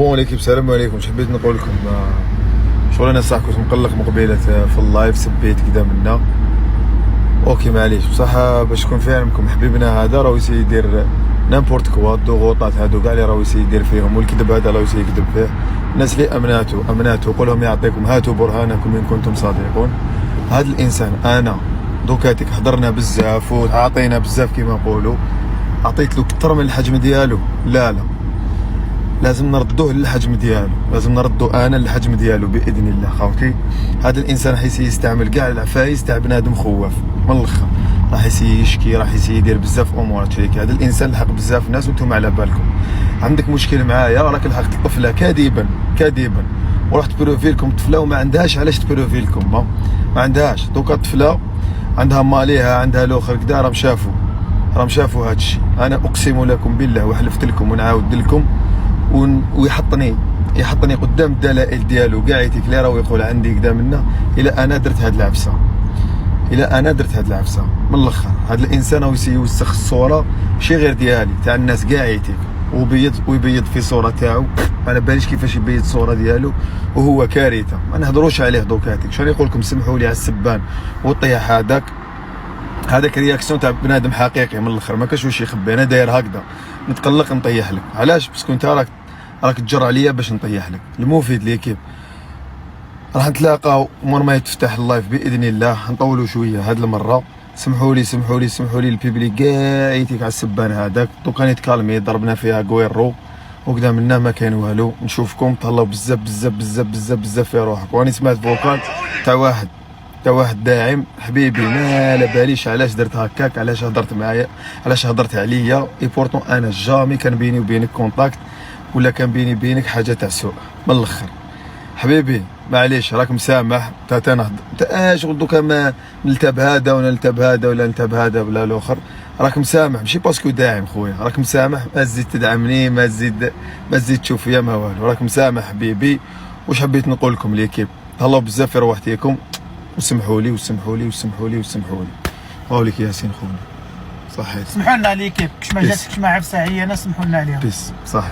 بون ليكيب السلام عليكم. حبيت نقول لكم شغل انا صح كنت مقلق مقبيله في اللايف سبيت كدا منا اوكي معليش بصح باش تكون في علمكم حبيبنا هذا راه يسي يدير نامبورت كوا الضغوطات هادو كاع اللي راه يسي يدير فيهم والكذب هذا راه يسي يكذب فيه. الناس اللي امناتو قول لهم يعطيكم هاتوا برهانكم ان كنتم صادقون. هذا الانسان انا دوكاتيك هضرنا بزاف وعطينا بزاف كيما نقولوا عطيت له كثر من الحجم ديالو. لا لازم نردوه للحجم ديالو، لازم نردو انا للحجم ديالو باذن الله خاوتي. هذا الانسان راح يستعمل كاع العفايس تاع بنادم خواف من الاخر، راح يشكي، راح يدير بزاف امورات هيك. هذا الانسان لحق بزاف ناس وانتم على بالكم. عندك مشكل معايا راك لحقت طفله كاذبا وراح تبروفي لكم طفله وما عندهاش علاش تبروفي لكم، ما عندهاش. دوكا طفله عندها ماليها عندها الاخر كدا راهم شافوا هذا الشيء. انا اقسم لكم بالله وحلفت لكم ونعاود لكم ويحطني قدام الدلائل ديالو كاع اللي راهو يقول عندي كدا منا الى انا درت هاد العفسه من الاخر. هذا الانسان هو يوسخ الصوره ماشي غير ديالي تاع الناس كاع ويبيض في صوره تاعو. ما على باليش كيفاش يبيض الصوره ديالو وهو كارثه. ما نهضروش عليه دوكاتيك. شنو نقول لكم سمحوا لي على السبان والطيح هذاك رياكسيون تاع بنادم حقيقي من الاخر ما كاش واش يخبي. انا داير هكذا نتقلق نطيح لك. علاش؟ باسكو انت راك تجر عليا باش نطيح لك. المفيد ليكيب راح نتلاقاو مور ما يتفتح اللايف باذن الله. نطولوا شويه هاد المره. سمحوا لي البيبليك كاع يتيك على السبان هذاك. دوكا نتكالمي ضربنا فيها كويرو وكذا منا ما كاين والو. نشوفكم تهلاو بزاف في روحك. واني سمعت فوكال تاع واحد داعم حبيبي ما على باليش علاش درت هكاك، علاش هضرت معايا، علاش هضرت عليا. اي بورتون انا جامي كان بيني وبينك كونتاكت ولا كان بيني وبينك حاجه تاع سوء من الاخر. حبيبي معليش راك مسامح تا نهضر شغل دوكا ما نلتب هذا ولا نلتب هذا ولا الاخر. راك مسامح ماشي باسكو داعم خويا، راك مسامح. ما تزيد تدعمني، ما تزيد تشوف فيا ما والو. راك مسامح حبيبي. واش حبيت نقول لكم ليكيب تهلاو بزاف في روحتيكم وسمحوا لي. قولك ياسين خونا صحيت. سمحوا لنا ليكيب كش ما جاتكش مع عفسه عيانه سمحوا لنا عليها. بيس صحيت.